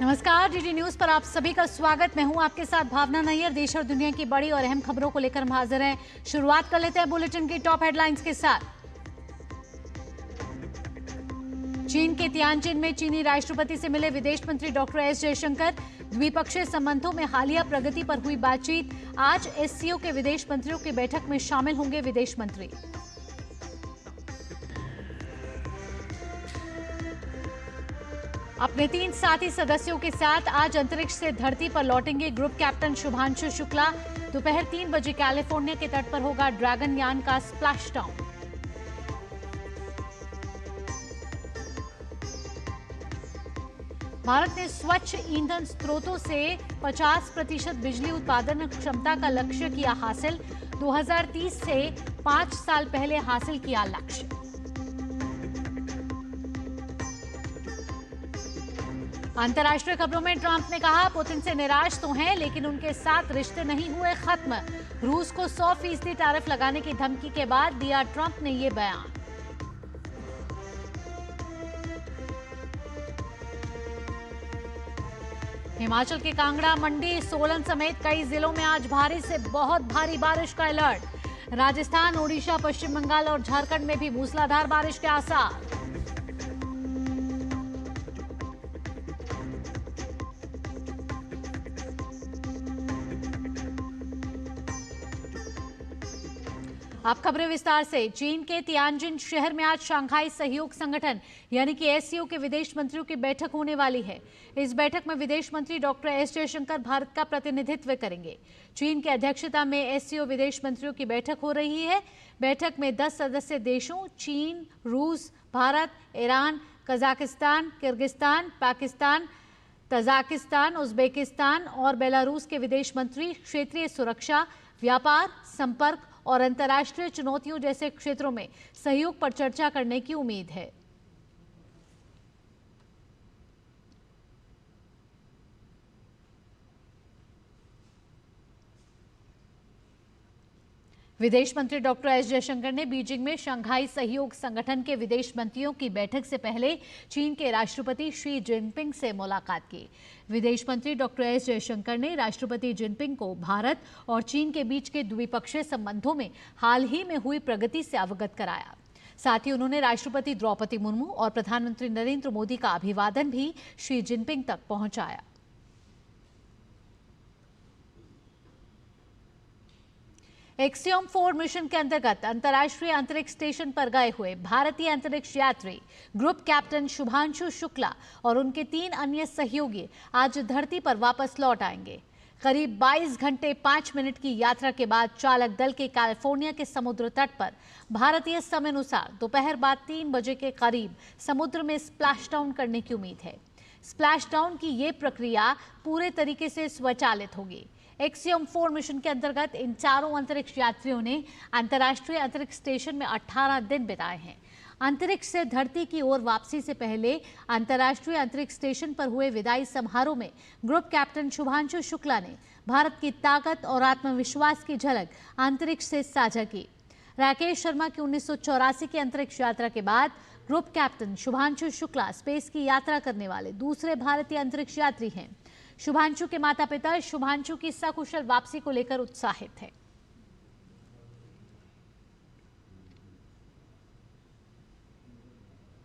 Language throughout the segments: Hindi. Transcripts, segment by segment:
नमस्कार, डीडी न्यूज पर आप सभी का स्वागत। मैं हूं आपके साथ भावना नैयर। देश और दुनिया की बड़ी और अहम खबरों को लेकर हम हाजिर हैं। शुरुआत कर लेते हैं बुलेटिन की टॉप हेडलाइंस के साथ। चीन के तियानजिन में चीनी राष्ट्रपति से मिले विदेश मंत्री डॉक्टर एस जयशंकर। द्विपक्षीय संबंधों में हालिया प्रगति पर हुई बातचीत। आज एससीओ के विदेश मंत्रियों की बैठक में शामिल होंगे विदेश मंत्री। अपने 3 साथी सदस्यों के साथ आज अंतरिक्ष से धरती पर लौटेंगे ग्रुप कैप्टन शुभांशु शुक्ला। दोपहर 3 बजे कैलिफोर्निया के तट पर होगा ड्रैगन यान का स्प्लैश डाउन। भारत ने स्वच्छ ईंधन स्रोतों से 50% बिजली उत्पादन क्षमता का लक्ष्य किया हासिल। 2030 से 5 साल पहले हासिल किया लक्ष्य। अंतर्राष्ट्रीय खबरों में ट्रंप ने कहा, पुतिन से निराश तो हैं लेकिन उनके साथ रिश्ते नहीं हुए खत्म। रूस को 100% टैरिफ लगाने की धमकी के बाद दिया ट्रंप ने ये बयान। हिमाचल के कांगड़ा, मंडी, सोलन समेत कई जिलों में आज भारी से बहुत भारी बारिश का अलर्ट। राजस्थान, ओडिशा, पश्चिम बंगाल और झारखंड में भी मूसलाधार बारिश के आसार। अब खबरें विस्तार से। चीन के तियानजिन शहर में आज शंघाई सहयोग संगठन यानी कि एससीओ के विदेश मंत्रियों की बैठक होने वाली है। इस बैठक में विदेश मंत्री डॉक्टर एस जयशंकर भारत का प्रतिनिधित्व करेंगे। चीन की अध्यक्षता में एससीओ विदेश मंत्रियों की बैठक हो रही है। बैठक में 10 सदस्य देशों चीन, रूस, Bharat, Iran, Kazakhstan, Kyrgyzstan, Pakistan, Tajikistan, Uzbekistan और बेलारूस के विदेश मंत्री क्षेत्रीय सुरक्षा, व्यापार, संपर्क और अंतर्राष्ट्रीय चुनौतियों जैसे क्षेत्रों में सहयोग पर चर्चा करने की उम्मीद है। विदेश मंत्री डॉक्टर एस जयशंकर ने बीजिंग में शंघाई सहयोग संगठन के विदेश मंत्रियों की बैठक से पहले चीन के राष्ट्रपति शी जिनपिंग से मुलाकात की। विदेश मंत्री डॉक्टर एस जयशंकर ने राष्ट्रपति जिनपिंग को भारत और चीन के बीच के द्विपक्षीय संबंधों में हाल ही में हुई प्रगति से अवगत कराया। साथ ही उन्होंने राष्ट्रपति द्रौपदी मुर्मू और प्रधानमंत्री नरेंद्र मोदी का अभिवादन भी शी जिनपिंग तक पहुंचाया। एक्सियोम 4 मिशन के अंतर्गत अंतर्राष्ट्रीय अंतरिक्ष स्टेशन पर गए हुए भारतीय अंतरिक्ष यात्री ग्रुप कैप्टन शुभांशु शुक्ला और उनके 3 अन्य सहयोगी आज धरती पर वापस लौट आएंगे। करीब 22 घंटे 5 मिनट की यात्रा के बाद चालक दल के कैलिफोर्निया के समुद्र तट पर भारतीय समय अनुसार दोपहर बाद 3 बजे के करीब समुद्र में स्प्लैश डाउन करने की उम्मीद है। स्प्लैश डाउन की ये प्रक्रिया पूरे तरीके से स्वचालित होगी। एक्सियोम 4 मिशन के अंतर्गत इन चारों अंतरिक्ष यात्रियों ने अंतर्राष्ट्रीय अंतरिक्ष स्टेशन में 18 दिन बिताए हैं। अंतरिक्ष से धरती की ओर वापसी से पहले अंतर्राष्ट्रीय अंतरिक्ष स्टेशन पर हुए विदाई समारोह में ग्रुप कैप्टन शुभांशु शुक्ला ने भारत की ताकत और आत्मविश्वास की झलक अंतरिक्ष से साझा की। राकेश शर्मा की 1984 की अंतरिक्ष यात्रा के बाद group captain Shubhanshu Shukla space की यात्रा करने वाले दूसरे भारतीय अंतरिक्ष यात्री हैं। शुभांशु के माता पिता शुभांशु की सकुशल वापसी को लेकर उत्साहित हैं।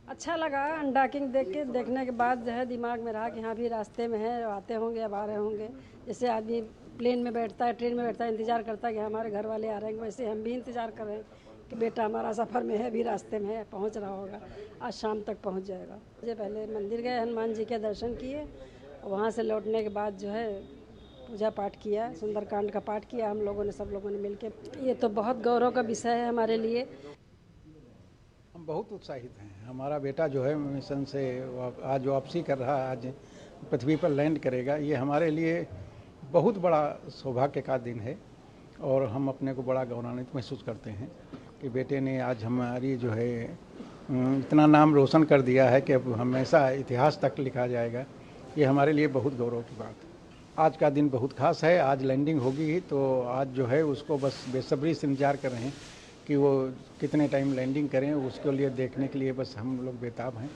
अच्छा लगा अनडॉकिंग देखने के बाद जो है दिमाग में रहा कि हाँ भी रास्ते में है, आते होंगे अब आ रहे होंगे। जैसे आदमी प्लेन में बैठता है, ट्रेन में बैठता है, इंतज़ार करता है कि हमारे घर वाले आ रहे हैं, वैसे हम भी इंतज़ार कर रहे हैं कि बेटा हमारा सफ़र में है, अभी रास्ते में है, पहुँच रहा होगा, आज शाम तक पहुँच जाएगा। मुझे पहले मंदिर गए, हनुमान जी के दर्शन किए, वहाँ से लौटने के बाद जो है पूजा पाठ किया, सुंदरकांड का पाठ किया हम लोगों ने, सब लोगों ने मिलकर। ये तो बहुत गौरव का विषय है हमारे लिए। हम बहुत उत्साहित हैं। हमारा बेटा जो है मिशन से आज वापसी कर रहा है, आज पृथ्वी पर लैंड करेगा। ये हमारे लिए बहुत बड़ा सौभाग्य का दिन है और हम अपने को बड़ा गौरवान्वित महसूस करते हैं कि बेटे ने आज हमारी जो है इतना नाम रोशन कर दिया है कि अब हमेशा इतिहास तक लिखा जाएगा। ये हमारे लिए बहुत गौरव की बात है। आज का दिन बहुत खास है। आज लैंडिंग होगी तो आज जो है उसको बस बेसब्री से इंतजार कर रहे हैं कि वो कितने टाइम लैंडिंग करें, उसके लिए देखने के लिए बस हम लोग बेताब हैं।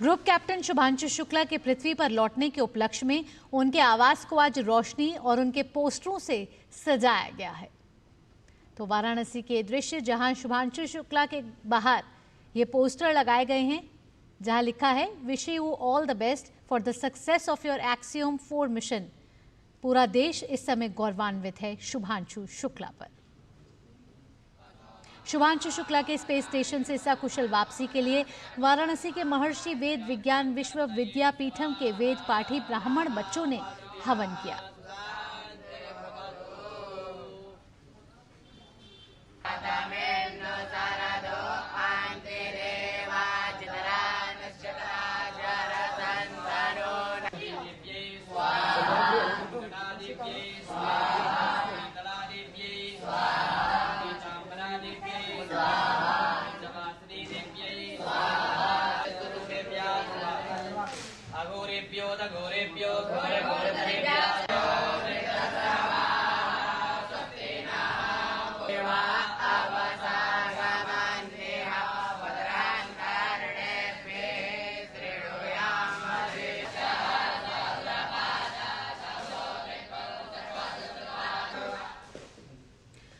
ग्रुप कैप्टन शुभांशु शुक्ला के पृथ्वी पर लौटने के उपलक्ष्य में उनके आवास को आज रोशनी और उनके पोस्टरों से सजाया गया है। तो वाराणसी के दृश्य जहां शुभांशु शुक्ला के बाहर ये पोस्टर लगाए गए हैं जहां लिखा है wish you all the best for the success of your axiom 4 mission. पूरा देश इस समय गौरवान्वित है शुभांशु शुक्ला पर। शुभांशु शुक्ला के स्पेस स्टेशन से सकुशल वापसी के लिए वाराणसी के महर्षि वेद विज्ञान विश्वविद्यापीठम के वेद पाठी ब्राह्मण बच्चों ने हवन किया।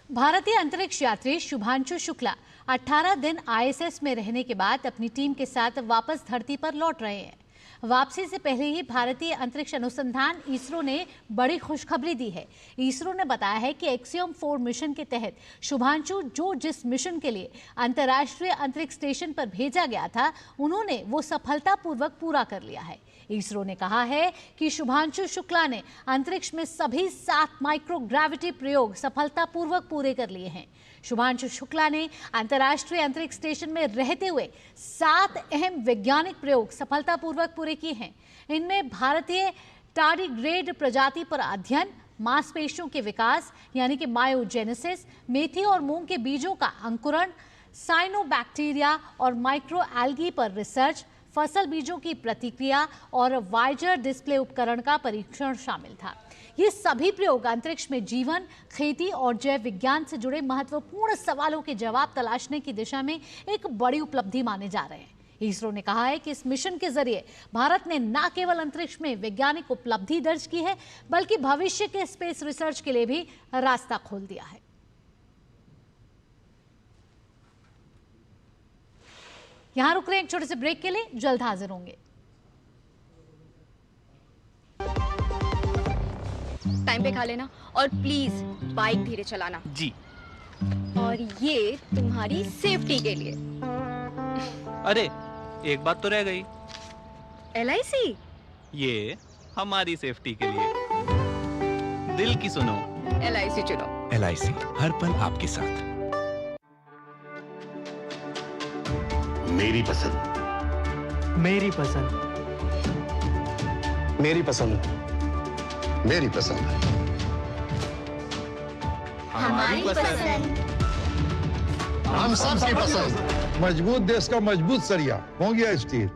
भारतीय अंतरिक्ष यात्री शुभांशु शुक्ला 18 दिन आईएसएस में रहने के बाद अपनी टीम के साथ वापस धरती पर लौट रहे हैं। वापसी से पहले ही भारतीय अंतरिक्ष अनुसंधान इसरो ने बड़ी खुशखबरी दी है। इसरो ने बताया है कि एक्सियोम 4 मिशन के तहत शुभांशु जिस मिशन के लिए अंतर्राष्ट्रीय अंतरिक्ष स्टेशन पर भेजा गया था उन्होंने वो सफलतापूर्वक पूरा कर लिया है। इसरो ने कहा है कि शुभांशु शुक्ला ने अंतरिक्ष में सभी 7 माइक्रोग्रेविटी प्रयोग सफलतापूर्वक पूरे कर लिए हैं। शुभांशु शुक्ला ने अंतर्राष्ट्रीय अंतरिक्ष स्टेशन में रहते हुए 7 अहम वैज्ञानिक प्रयोग सफलतापूर्वक पूरे किए हैं। इनमें भारतीय टार्डिग्रेड प्रजाति पर अध्ययन, मांसपेशियों के विकास यानी कि मायोजेनेसिस, मेथी और मूंग के बीजों का अंकुरण, साइनोबैक्टीरिया और माइक्रो एल्गी पर रिसर्च, फसल बीजों की प्रतिक्रिया और वाइजर डिस्प्ले उपकरण का परीक्षण शामिल था। ये सभी प्रयोग अंतरिक्ष में जीवन, खेती और जैव विज्ञान से जुड़े महत्वपूर्ण सवालों के जवाब तलाशने की दिशा में एक बड़ी उपलब्धि माने जा रहे हैं। इसरो ने कहा है कि इस मिशन के जरिए भारत ने न केवल अंतरिक्ष में वैज्ञानिक उपलब्धि दर्ज की है बल्कि भविष्य के स्पेस रिसर्च के लिए भी रास्ता खोल दिया है। यहां रुक रहे हैं एक छोटे से ब्रेक के लिए, जल्द हाजिर होंगे। टाइम पे खा लेना और प्लीज बाइक धीरे चलाना जी। और ये तुम्हारी सेफ्टी के लिए। अरे एक बात तो रह गई। LIC ये हमारी सेफ्टी के लिए। दिल की सुनो, LIC चुनो। LIC हर पल आपके साथ। मेरी पसंद, मेरी पसंद, मेरी पसंद, मेरी पसंद, हमारी पसंद। हम सबकी पसंद। मजबूत देश का मजबूत सरिया हो गया स्टील।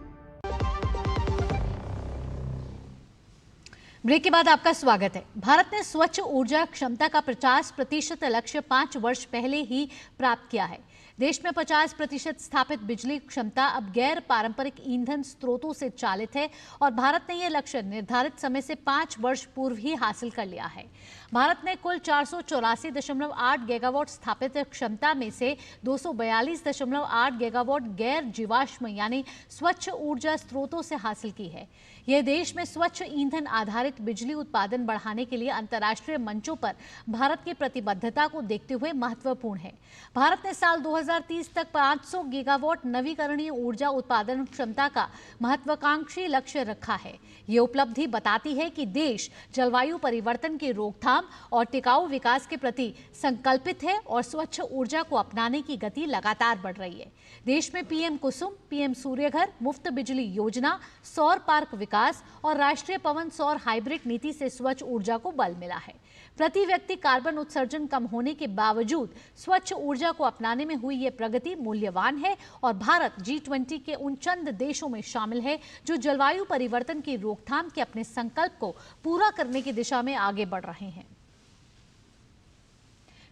ब्रेक के बाद आपका स्वागत है। भारत ने स्वच्छ ऊर्जा क्षमता का 50% लक्ष्य 5 वर्ष पहले ही प्राप्त किया है। देश में 50% स्थापित बिजली क्षमता अब गैर पारंपरिक ईंधन स्रोतों से चालित है और भारत ने यह लक्ष्य निर्धारित समय से 5 वर्ष पूर्व ही हासिल कर लिया है। भारत ने कुल 484.8 गीगावाट स्थापित क्षमता में से 242.8 गीगावाट गैर जीवाश्म यानी स्वच्छ ऊर्जा स्रोतों से हासिल की है। यह देश में स्वच्छ ईंधन आधारित बिजली उत्पादन बढ़ाने के लिए अंतर्राष्ट्रीय मंचों पर भारत की प्रतिबद्धता को देखते हुए महत्वपूर्ण है। भारत ने साल 2030 तक 500 गीगावाट नवीकरणीय ऊर्जा उत्पादन क्षमता का महत्वाकांक्षी लक्ष्य रखा है। ये उपलब्धि बताती है कि देश जलवायु परिवर्तन की रोकथाम और टिकाऊ विकास के प्रति संकल्पित है और स्वच्छ ऊर्जा को अपनाने की गति लगातार बढ़ रही है। देश में PM कुसुम, PM सूर्यघर, मुफ्त बिजली योजना, सौर पार्क विकास और राष्ट्रीय पवन सौर हाइब्रिड नीति से स्वच्छ ऊर्जा को बल मिला है। प्रति व्यक्ति कार्बन उत्सर्जन कम होने के बावजूद स्वच्छ ऊर्जा को अपनाने में हुई ये प्रगति मूल्यवान है और भारत G20 के उन चंद देशों में शामिल है जो जलवायु परिवर्तन की रोकथाम के अपने संकल्प को पूरा करने की दिशा में आगे बढ़ रहे हैं।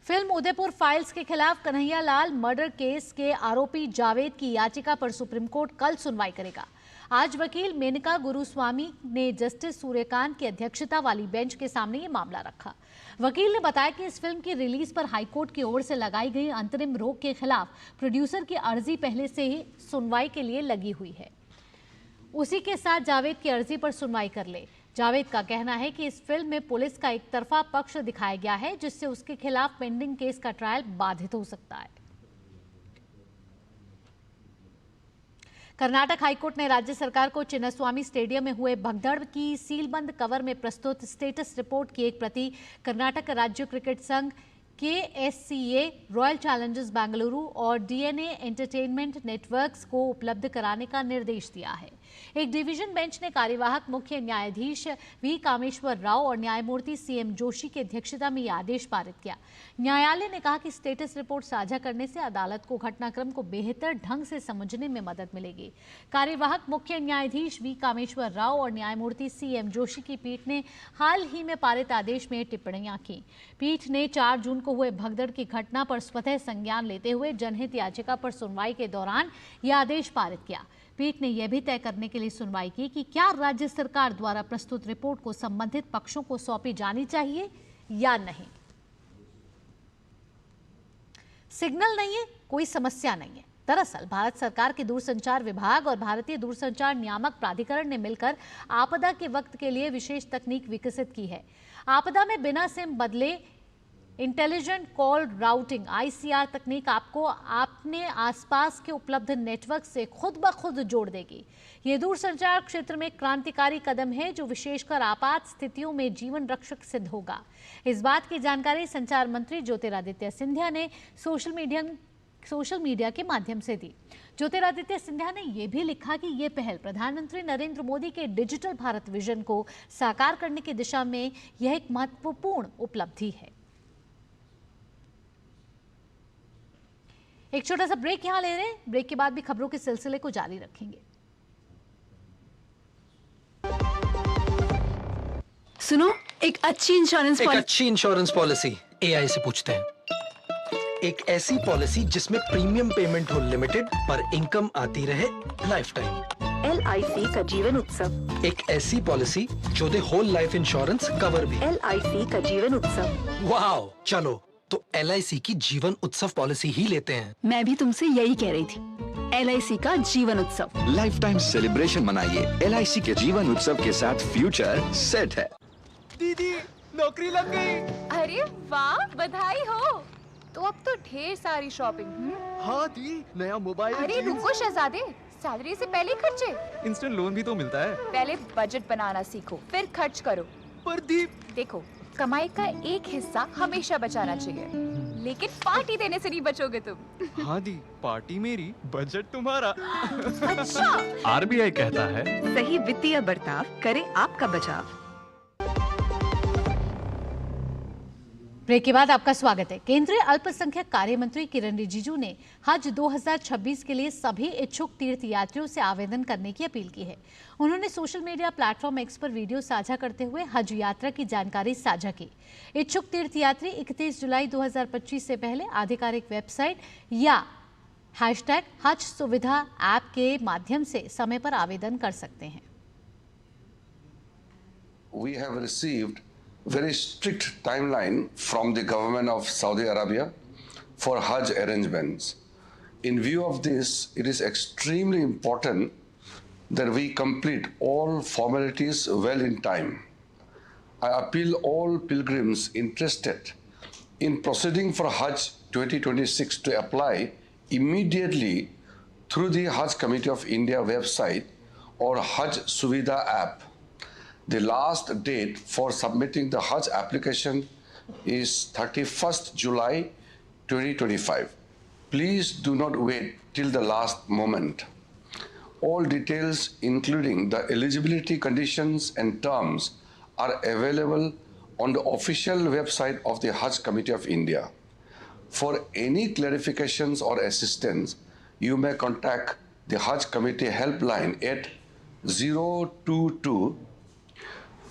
फिल्म उदयपुर फाइल्स के खिलाफ कन्हैयालाल मर्डर केस के आरोपी जावेद की याचिका पर सुप्रीम कोर्ट कल सुनवाई करेगा। आज वकील मेनका गुरुस्वामी ने जस्टिस सूर्यकांत की अध्यक्षता वाली बेंच के सामने ये मामला रखा। वकील ने बताया कि इस फिल्म की रिलीज पर हाईकोर्ट की ओर से लगाई गई अंतरिम रोक के खिलाफ प्रोड्यूसर की अर्जी पहले से ही सुनवाई के लिए लगी हुई है, उसी के साथ जावेद की अर्जी पर सुनवाई कर ले। जावेद का कहना है कि इस फिल्म में पुलिस का एक तरफा पक्ष दिखाया गया है, जिससे उसके खिलाफ पेंडिंग केस का ट्रायल बाधित हो सकता है। कर्नाटक हाईकोर्ट ने राज्य सरकार को चिन्नास्वामी स्टेडियम में हुए भगदड़ की सीलबंद कवर में प्रस्तुत स्टेटस रिपोर्ट की एक प्रति कर्नाटक राज्य क्रिकेट संघ KSCA, रॉयल चैलेंजर्स बेंगलुरु और DNA एंटरटेनमेंट नेटवर्क्स को उपलब्ध कराने का निर्देश दिया है। एक डिवीजन बेंच ने कार्यवाहक मुख्य न्यायाधीश V कामेश्वर राव और न्यायमूर्ति CM जोशी की अध्यक्षता में यह आदेश पारित किया। न्यायालय ने कहा कि स्टेटस रिपोर्ट साझा करने से अदालत को घटनाक्रम को बेहतर ढंग से समझने में मदद मिलेगी। कार्यवाहक मुख्य न्यायाधीश V कामेश्वर राव और न्यायमूर्ति CM जोशी की पीठ ने हाल ही में पारित आदेश में टिप्पणियां की। पीठ ने 4 जून को हुए भगदड़ की घटना पर स्वतः संज्ञान लेते हुए जनहित याचिका पर सुनवाई के दौरान यह आदेश पारित किया। पीठ ने यह भी तय करने के लिए सुनवाई की कि क्या राज्य सरकार द्वारा प्रस्तुत रिपोर्ट को संबंधित पक्षों को सौंपी जानी चाहिए या नहीं। सिग्नल नहीं है, कोई समस्या नहीं है। दरअसल भारत सरकार के दूरसंचार विभाग और भारतीय दूरसंचार नियामक प्राधिकरण ने मिलकर आपदा के वक्त के लिए विशेष तकनीक विकसित की है। आपदा में बिना सिम बदले इंटेलिजेंट कॉल राउटिंग ICR तकनीक आपको अपने आसपास के उपलब्ध नेटवर्क से खुद ब खुद जोड़ देगी। ये दूरसंचार क्षेत्र में क्रांतिकारी कदम है जो विशेषकर आपात स्थितियों में जीवन रक्षक सिद्ध होगा। इस बात की जानकारी संचार मंत्री ज्योतिरादित्य सिंधिया ने सोशल मीडिया के माध्यम से दी। ज्योतिरादित्य सिंधिया ने यह भी लिखा कि यह पहल प्रधानमंत्री नरेंद्र मोदी के डिजिटल भारत विजन को साकार करने की दिशा में यह एक महत्वपूर्ण उपलब्धि है। एक छोटा सा ब्रेक यहां ले रहे हैं। ब्रेक के बाद भी खबरों के सिलसिले को जारी रखेंगे। सुनो, एक अच्छी इंश्योरेंस पॉलिसी AI से पूछते हैं। एक ऐसी पॉलिसी जिसमें प्रीमियम पेमेंट हो लिमिटेड पर इनकम आती रहे लाइफ टाइम। LIC का जीवन उत्सव। एक ऐसी पॉलिसी जो दे होल लाइफ इंश्योरेंस कवर भी। LIC का जीवन उत्सव। वाओ, चलो तो LIC की जीवन उत्सव पॉलिसी ही लेते हैं। मैं भी तुमसे यही कह रही थी। LIC का जीवन उत्सव। लाइफ टाइम सेलिब्रेशन मनाइए LIC के जीवन उत्सव के साथ। फ्यूचर सेट है। दीदी नौकरी लग गई। अरे वाह, बधाई हो। तो अब तो ढेर सारी शॉपिंग। हाँ दी, नया मोबाइल। अरे रुको शहजादे, सैलरी से पहले खर्चे। इंस्टेंट लोन भी तो मिलता है। पहले बजट बनाना सीखो, फिर खर्च करो। पर दी, देखो, कमाई का एक हिस्सा हमेशा बचाना चाहिए, लेकिन पार्टी देने से नहीं बचोगे तुम। हाँ दी, पार्टी मेरी, बजट तुम्हारा। अच्छा। RBI कहता है सही वित्तीय बर्ताव करे आपका बचाव। ब्रेक के बाद आपका स्वागत है। केंद्रीय अल्पसंख्यक कार्य मंत्री किरण रिजिजू ने हज 2026 के लिए सभी इच्छुक तीर्थ यात्रियों से आवेदन करने की अपील की है। उन्होंने सोशल मीडिया प्लेटफॉर्म X पर वीडियो साझा करते हुए हज यात्रा की जानकारी साझा की। इच्छुक तीर्थ यात्री 31 जुलाई 2025 से पहले आधिकारिक वेबसाइट या #हज सुविधा ऐप के माध्यम से समय पर आवेदन कर सकते हैं। We have received very strict timeline from the government of Saudi Arabia for Hajj arrangements. In view of this, it is extremely important that we complete all formalities well in time. I appeal all pilgrims interested in proceeding for Hajj 2026 to apply immediately through the Hajj Committee of India website or Hajj Suvidha app. The last date for submitting the Hajj application is 31st July 2025. Please do not wait till the last moment. All details, including the eligibility conditions and terms, are available on the official website of the Hajj Committee of India. For any clarifications or assistance, you may contact the Hajj Committee helpline at 022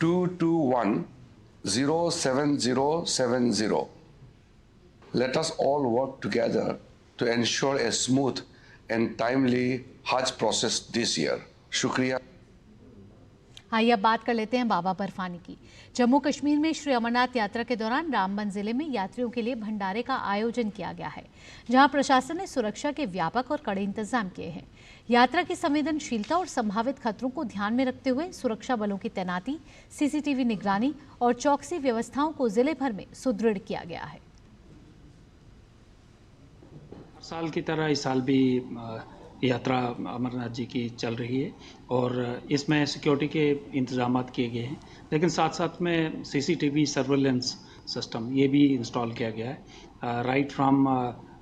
221 07070. Let us all work together to ensure a smooth and timely Hajj process this year. शुक्रिया। आइए अब बात कर लेते हैं बाबा बर्फानी की। जम्मू कश्मीर में श्री अमरनाथ यात्रा के दौरान रामबन जिले में यात्रियों के लिए भंडारे का आयोजन किया गया है, जहां प्रशासन ने सुरक्षा के व्यापक और कड़े इंतजाम किए हैं। यात्रा की संवेदनशीलता और संभावित खतरों को ध्यान में रखते हुए सुरक्षा बलों की तैनाती, सीसीटीवी निगरानी और चौकसी व्यवस्थाओं को जिले भर में सुदृढ़ किया गया है। हर साल की तरह इस साल भी यात्रा अमरनाथ जी की चल रही है और इसमें सिक्योरिटी के इंतजाम किए गए हैं, लेकिन साथ साथ में सीसीटीवी सर्वेलेंस सिस्टम ये भी इंस्टॉल किया गया है, right from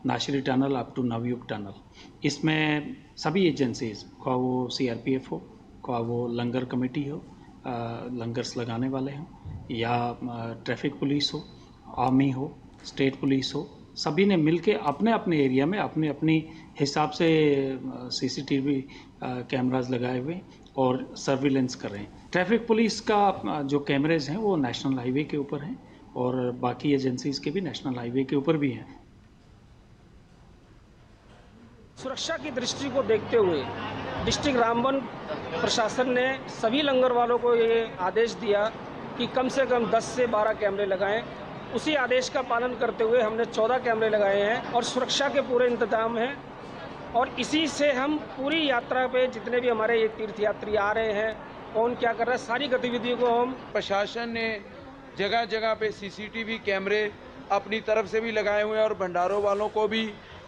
Nashri tunnel up to Navyug tunnel. इसमें सभी एजेंसीज, का वो सीआरपीएफ हो, का वो लंगर कमेटी हो, लंगर्स लगाने वाले हों, या ट्रैफिक पुलिस हो, आर्मी हो, स्टेट पुलिस हो, सभी ने मिलके अपने अपने एरिया में अपने अपनी हिसाब से सीसीटीवी कैमरास लगाए हुए और सर्विलेंस कर रहे हैं। ट्रैफिक पुलिस का जो कैमरेज हैं वो नेशनल हाईवे के ऊपर हैं और बाकी एजेंसीज के भी नेशनल हाईवे के ऊपर भी हैं। सुरक्षा की दृष्टि को देखते हुए डिस्ट्रिक्ट रामबन प्रशासन ने सभी लंगर वालों को ये आदेश दिया कि कम से कम 10 से 12 कैमरे लगाएं। उसी आदेश का पालन करते हुए हमने 14 कैमरे लगाए हैं और सुरक्षा के पूरे इंतजाम हैं और इसी से हम पूरी यात्रा पे जितने भी हमारे ये तीर्थयात्री आ रहे हैं, कौन क्या कर रहा है, सारी गतिविधियों को हम प्रशासन ने जगह जगह पे सीसीटीवी कैमरे अपनी तरफ से भी लगाए हुए हैं और भंडारों वालों को भी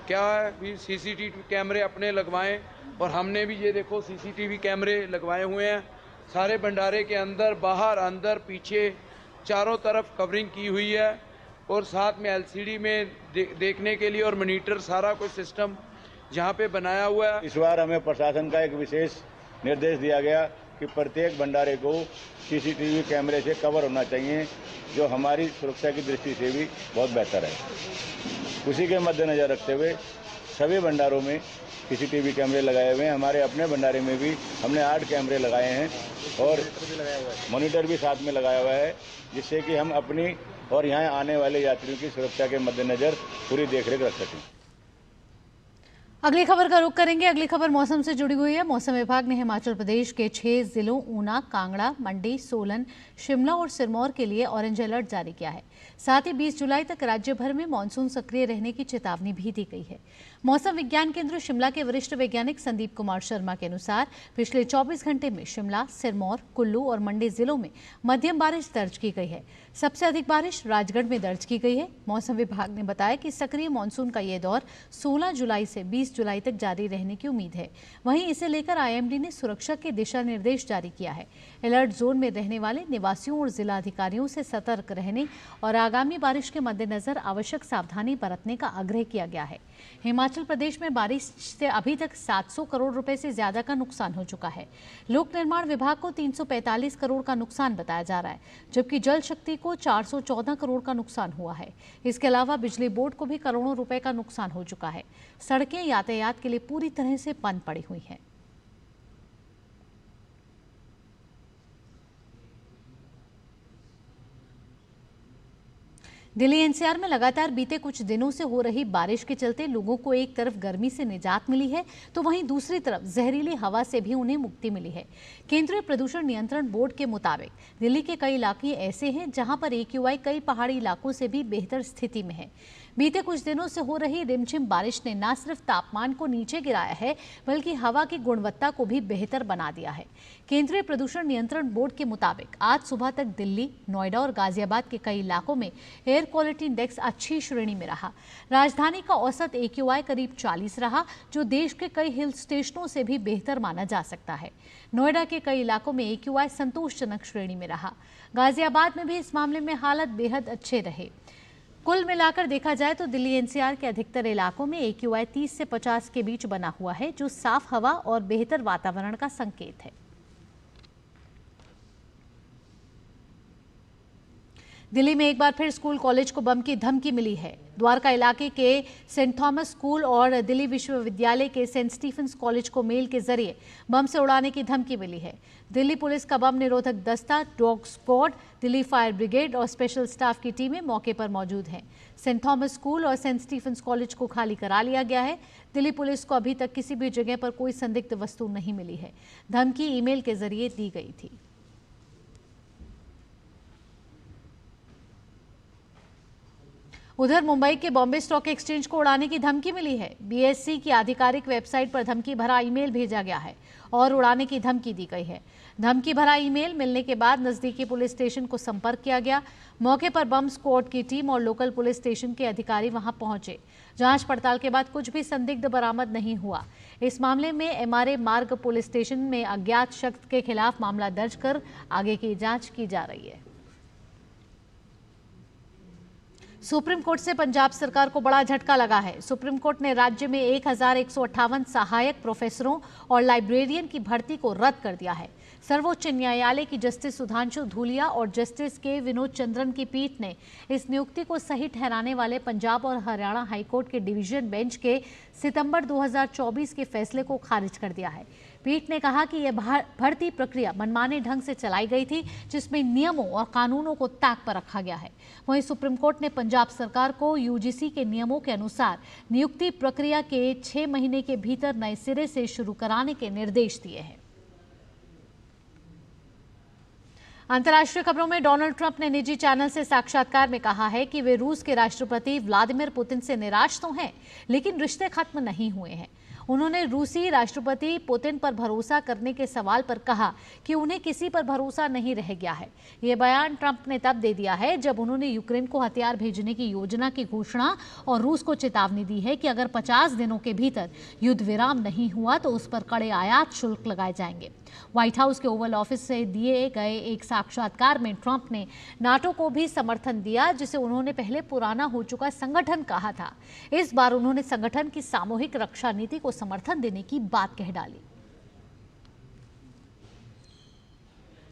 क्या भी सीसीटीवी कैमरे अपने लगवाएं और हमने भी ये देखो सीसीटीवी कैमरे लगवाए हुए हैं। सारे भंडारे के अंदर, बाहर, अंदर, पीछे चारों तरफ कवरिंग की हुई है और साथ में एलसीडी में देखने के लिए और मॉनिटर सारा कुछ सिस्टम जहाँ पे बनाया हुआ है। इस बार हमें प्रशासन का एक विशेष निर्देश दिया गया कि प्रत्येक भंडारे को सीसीटीवी कैमरे से कवर होना चाहिए, जो हमारी सुरक्षा की दृष्टि से भी बहुत बेहतर है। उसी के मद्देनजर रखते हुए सभी भंडारों में सीसीटीवी कैमरे लगाए हुए हैं। हमारे अपने भंडारे में भी हमने 8 कैमरे लगाए हैं और मॉनिटर भी साथ में लगाया हुआ है, जिससे कि हम अपनी और यहाँ आने वाले यात्रियों की सुरक्षा के मद्देनजर पूरी देखरेख रख सकें। अगली खबर का रुख करेंगे। अगली खबर मौसम से जुड़ी हुई है। मौसम विभाग ने हिमाचल प्रदेश के 6 जिलों ऊना, कांगड़ा, मंडी, सोलन, शिमला और सिरमौर के लिए ऑरेंज अलर्ट जारी किया है। साथ ही 20 जुलाई तक राज्य भर में मानसून सक्रिय रहने की चेतावनी भी दी गई है। मौसम विज्ञान केंद्र शिमला के वरिष्ठ वैज्ञानिक संदीप कुमार शर्मा के अनुसार पिछले 24 घंटे में शिमला, सिरमौर, कुल्लू और मंडी जिलों में मध्यम बारिश दर्ज की गई है। सबसे अधिक बारिश राजगढ़ में दर्ज की गई है। मौसम विभाग ने बताया कि सक्रिय मानसून का ये दौर 16 जुलाई से 20 जुलाई तक जारी रहने की उम्मीद है। वहीं इसे लेकर आईएमडी ने सुरक्षा के दिशा निर्देश जारी किया है। अलर्ट जोन में रहने वाले निवासियों और जिला अधिकारियों से सतर्क रहने और आगामी बारिश के मद्देनजर आवश्यक सावधानी बरतने का आग्रह किया गया है। हिमाचल प्रदेश में बारिश से अभी तक 700 करोड़ रुपए से ज्यादा का नुकसान हो चुका है। लोक निर्माण विभाग को 345 करोड़ का नुकसान बताया जा रहा है, जबकि जल शक्ति को 414 करोड़ का नुकसान हुआ है। इसके अलावा बिजली बोर्ड को भी करोड़ों रुपए का नुकसान हो चुका है। सड़कें यातायात के लिए पूरी तरह से बंद पड़ी हुई हैं। दिल्ली एनसीआर में लगातार बीते कुछ दिनों से हो रही बारिश के चलते लोगों को एक तरफ गर्मी से निजात मिली है, तो वहीं दूसरी तरफ जहरीली हवा से भी उन्हें मुक्ति मिली है। केंद्रीय प्रदूषण नियंत्रण बोर्ड के मुताबिक दिल्ली के कई इलाके ऐसे हैं जहां पर AQI कई पहाड़ी इलाकों से भी बेहतर स्थिति में है। बीते कुछ दिनों से हो रही रिमझिम बारिश ने न सिर्फ तापमान को नीचे गिराया है, बल्कि हवा की गुणवत्ता को भी बेहतर बना दिया है। केंद्रीय प्रदूषण नियंत्रण बोर्ड के मुताबिक आज सुबह तक दिल्ली, नोएडा और गाजियाबाद के कई इलाकों में एयर क्वालिटी इंडेक्स अच्छी श्रेणी में रहा। राजधानी का औसत AQI करीब 40 रहा, जो देश के कई हिल स्टेशनों से भी बेहतर माना जा सकता है। नोएडा के कई इलाकों में AQI संतोषजनक श्रेणी में रहा। गाजियाबाद में भी इस मामले में हालत बेहद अच्छे रहे। कुल मिलाकर देखा जाए तो दिल्ली एनसीआर के अधिकतर इलाकों में AQI 30 से 50 के बीच बना हुआ है, जो साफ हवा और बेहतर वातावरण का संकेत है। दिल्ली में एक बार फिर स्कूल कॉलेज को बम की धमकी मिली है। द्वारका इलाके के सेंट थॉमस स्कूल और दिल्ली विश्वविद्यालय के सेंट स्टीफेंस कॉलेज को मेल के जरिए बम से उड़ाने की धमकी मिली है। दिल्ली पुलिस का बम निरोधक दस्ता, dog squad, Delhi fire brigade और स्पेशल स्टाफ की टीमें मौके पर मौजूद हैं। सेंट थॉमस स्कूल और सेंट स्टीफेंस कॉलेज को खाली करा लिया गया है। दिल्ली पुलिस को अभी तक किसी भी जगह पर कोई संदिग्ध वस्तु नहीं मिली है। धमकी ईमेल के जरिए दी गई थी। उधर मुंबई के बॉम्बे स्टॉक एक्सचेंज को उड़ाने की धमकी मिली है। बीएसई की आधिकारिक वेबसाइट पर धमकी भरा ईमेल भेजा गया है और उड़ाने की धमकी दी गई है। धमकी भरा ईमेल मिलने के बाद नजदीकी पुलिस स्टेशन को संपर्क किया गया। मौके पर बम स्क्वाड की टीम और लोकल पुलिस स्टेशन के अधिकारी वहां पहुंचे। जांच पड़ताल के बाद कुछ भी संदिग्ध बरामद नहीं हुआ। इस मामले में एमआरए मार्ग पुलिस स्टेशन में अज्ञात शख्स के खिलाफ मामला दर्ज कर आगे की जांच की जा रही है। सुप्रीम कोर्ट से पंजाब सरकार को बड़ा झटका लगा है। सुप्रीम कोर्ट ने राज्य में 1158 सहायक प्रोफेसरों और लाइब्रेरियन की भर्ती को रद्द कर दिया है। सर्वोच्च न्यायालय की जस्टिस सुधांशु धूलिया और जस्टिस के विनोद चंद्रन की पीठ ने इस नियुक्ति को सही ठहराने वाले पंजाब और हरियाणा हाईकोर्ट के डिवीजन बेंच के सितंबर 2024 के फैसले को खारिज कर दिया है। पीठ ने कहा कि यह भर्ती प्रक्रिया मनमाने ढंग से चलाई गई थी, जिसमें नियमों और कानूनों को ताक पर रखा गया है। वहीं सुप्रीम कोर्ट ने पंजाब सरकार को यूजीसी के नियमों के अनुसार नियुक्ति प्रक्रिया के 6 महीने के भीतर नए सिरे से शुरू कराने के निर्देश दिए हैं। अंतर्राष्ट्रीय खबरों में डोनाल्ड ट्रंप ने निजी चैनल से साक्षात्कार में कहा है कि वे रूस के राष्ट्रपति व्लादिमीर पुतिन से निराश तो हैं, लेकिन रिश्ते खत्म नहीं हुए हैं। उन्होंने रूसी राष्ट्रपति पुतिन पर भरोसा करने के सवाल पर कहा कि उन्हें किसी पर भरोसा नहीं रह गया है। ये बयान ट्रंप ने तब दे दिया है जब उन्होंने यूक्रेन को हथियार भेजने की योजना की घोषणा और रूस को चेतावनी दी है कि अगर 50 दिनों के भीतर युद्ध विराम नहीं हुआ तो उस पर कड़े आयात शुल्क लगाए जाएंगे। व्हाइट हाउस के ओवल ऑफिस से दिए गए एक साक्षात्कार में ट्रंप ने नाटो को भी समर्थन दिया, जिसे उन्होंने पहले पुराना हो चुका संगठन कहा था। इस बार उन्होंने संगठन की सामूहिक रक्षा नीति को समर्थन देने की बात कह डाली।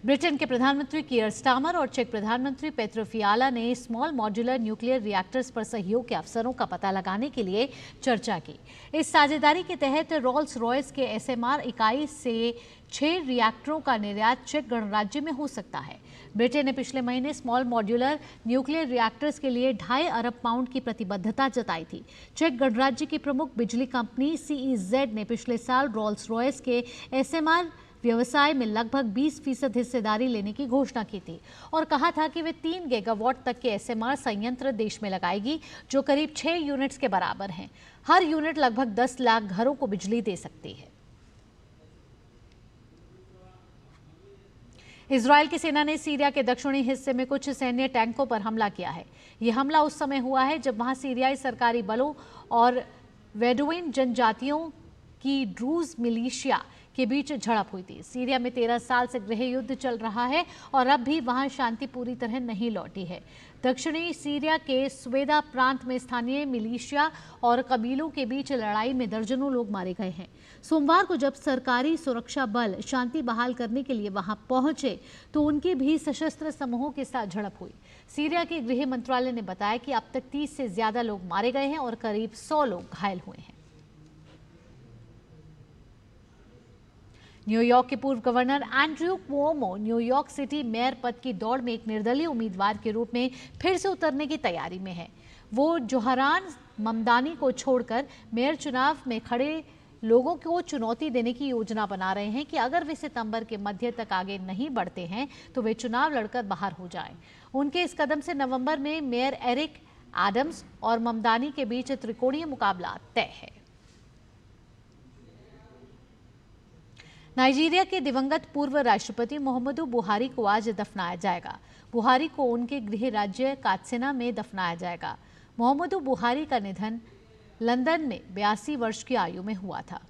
ब्रिटेन के प्रधानमंत्री कियर स्टामर और चेक प्रधानमंत्री पेट्रो फियाला ने स्मॉल मॉड्यूलर न्यूक्लियर रिएक्टर्स पर सहयोग के अवसरों का पता लगाने के लिए चर्चा की। इस साझेदारी के तहत रोल्स रॉयस के एसएमआर इकाई से 6 रिएक्टरों का निर्यात चेक गणराज्य में हो सकता है। ब्रिटेन ने पिछले महीने स्मॉल मॉड्यूलर न्यूक्लियर रिएक्टर्स के लिए 2.5 अरब पाउंड की प्रतिबद्धता जताई थी। चेक गणराज्य की प्रमुख बिजली कंपनी CEZ ने पिछले साल रोल्स रॉयस के एसएमआर व्यवसाय में लगभग 20% हिस्सेदारी लेने की घोषणा की थी और कहा था कि वे 3 गीगावाट तक के एसएमआर संयंत्र देश में लगाएगी, जो करीब 6 यूनिट्स के बराबर हैं। हर यूनिट लगभग 10 लाख घरों को बिजली दे सकती है। इजरायल की सेना ने सीरिया के दक्षिणी हिस्से में कुछ सैन्य टैंकों पर हमला किया है। यह हमला उस समय हुआ है जब वहां सीरियाई सरकारी बलों और बेडुइन जनजातियों की ड्रूज मिलिशिया के बीच झड़प हुई थी। सीरिया में 13 साल से गृह युद्ध चल रहा है और अब भी वहां शांति पूरी तरह नहीं लौटी है। दक्षिणी सीरिया के स्वेदा प्रांत में स्थानीय मिलिशिया और कबीलों के बीच लड़ाई में दर्जनों लोग मारे गए हैं। सोमवार को जब सरकारी सुरक्षा बल शांति बहाल करने के लिए वहां पहुंचे तो उनकी भी सशस्त्र समूहों के साथ झड़प हुई। सीरिया के गृह मंत्रालय ने बताया कि अब तक 30 से ज्यादा लोग मारे गए हैं और करीब 100 लोग घायल हुए हैं। न्यूयॉर्क के पूर्व governor Andrew Cuomo New York city mayor पद की दौड़ में एक निर्दलीय उम्मीदवार के रूप में फिर से उतरने की तैयारी में है। वो जोहरान ममदानी को छोड़कर मेयर चुनाव में खड़े लोगों को चुनौती देने की योजना बना रहे हैं कि अगर वे सितंबर के मध्य तक आगे नहीं बढ़ते हैं तो वे चुनाव लड़कर बाहर हो जाएं। उनके इस कदम से नवंबर में मेयर एरिक एडम्स और ममदानी के बीच त्रिकोणीय मुकाबला तय है। नाइजीरिया के दिवंगत पूर्व राष्ट्रपति मोहम्मदू बुहारी को आज दफनाया जाएगा। बुहारी को उनके गृह राज्य कात्सिना में दफनाया जाएगा। मोहम्मदू बुहारी का निधन लंदन में 82 वर्ष की आयु में हुआ था।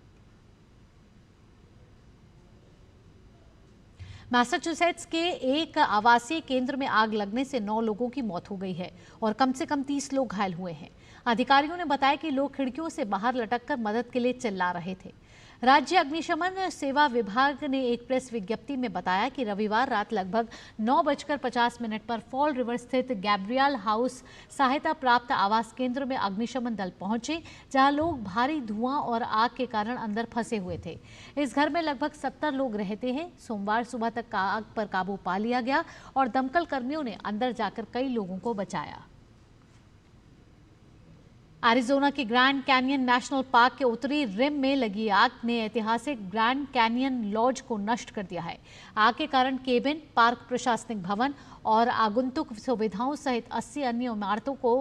मैसाचुसेट्स के एक आवासीय केंद्र में आग लगने से 9 लोगों की मौत हो गई है और कम से कम 30 लोग घायल हुए हैं। अधिकारियों ने बताया कि लोग खिड़कियों से बाहर लटककर मदद के लिए चिल्ला रहे थे। राज्य अग्निशमन सेवा विभाग ने एक प्रेस विज्ञप्ति में बताया कि रविवार रात लगभग 9:50 पर फॉल रिवर स्थित गैब्रियल हाउस सहायता प्राप्त आवास केंद्र में अग्निशमन दल पहुंचे, जहां लोग भारी धुआं और आग के कारण अंदर फंसे हुए थे। इस घर में लगभग 70 लोग रहते हैं। सोमवार सुबह तक आग पर काबू पा लिया गया और दमकल कर्मियों ने अंदर जाकर कई लोगों को बचाया। एरिज़ोना के ग्रैंड कैनियन नेशनल पार्क के उत्तरी रिम में लगी आग ने ऐतिहासिक ग्रैंड कैनियन लॉज को नष्ट कर दिया है। आग के कारण केबिन, पार्क प्रशासनिक भवन और आगंतुक सुविधाओं सहित 80 अन्य इमारतों को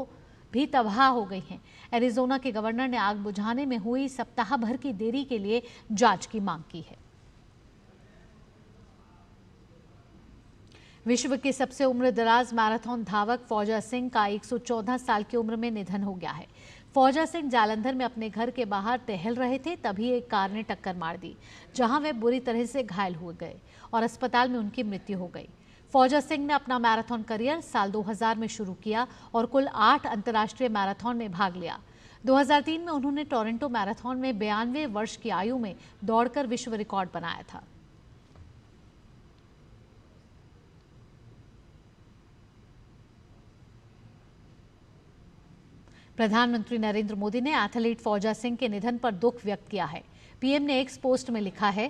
भी तबाह हो गई हैं। एरिज़ोना के गवर्नर ने आग बुझाने में हुई सप्ताह भर की देरी के लिए जांच की मांग की है। विश्व के सबसे उम्रदराज मैराथन धावक फौजा सिंह का 114 साल की उम्र में निधन हो गया है। फौजा सिंह जालंधर में अपने घर के बाहर टहल रहे थे, तभी एक कार ने टक्कर मार दी, जहां वे बुरी तरह से घायल हो गए और अस्पताल में उनकी मृत्यु हो गई। फौजा सिंह ने अपना मैराथन करियर साल 2000 में शुरू किया और कुल 8 अंतर्राष्ट्रीय मैराथन में भाग लिया। 2003 में उन्होंने टोरंटो मैराथन में 92 वर्ष की आयु में दौड़कर विश्व रिकॉर्ड बनाया था। प्रधानमंत्री नरेंद्र मोदी ने एथलीट फौजा सिंह के निधन पर दुख व्यक्त किया है। पीएम ने एक्स पोस्ट में लिखा है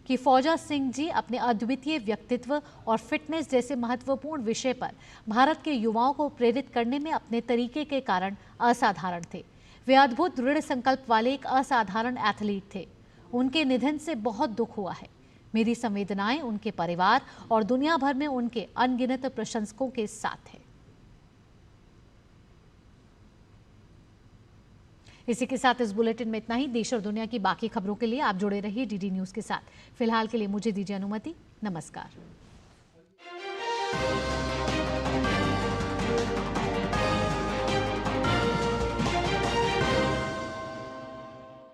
कि फौजा सिंह जी अपने अद्वितीय व्यक्तित्व और फिटनेस जैसे महत्वपूर्ण विषय पर भारत के युवाओं को प्रेरित करने में अपने तरीके के कारण असाधारण थे। वे अद्भुत दृढ़ संकल्प वाले एक असाधारण एथलीट थे। उनके निधन से बहुत दुख हुआ है। मेरी संवेदनाएं उनके परिवार और दुनिया भर में उनके अनगिनत प्रशंसकों के साथ है। इसी के साथ इस बुलेटिन में इतना ही। देश और दुनिया की बाकी खबरों के लिए आप जुड़े रहिए डीडी न्यूज के साथ। फिलहाल के लिए मुझे दीजिए अनुमति। नमस्कार।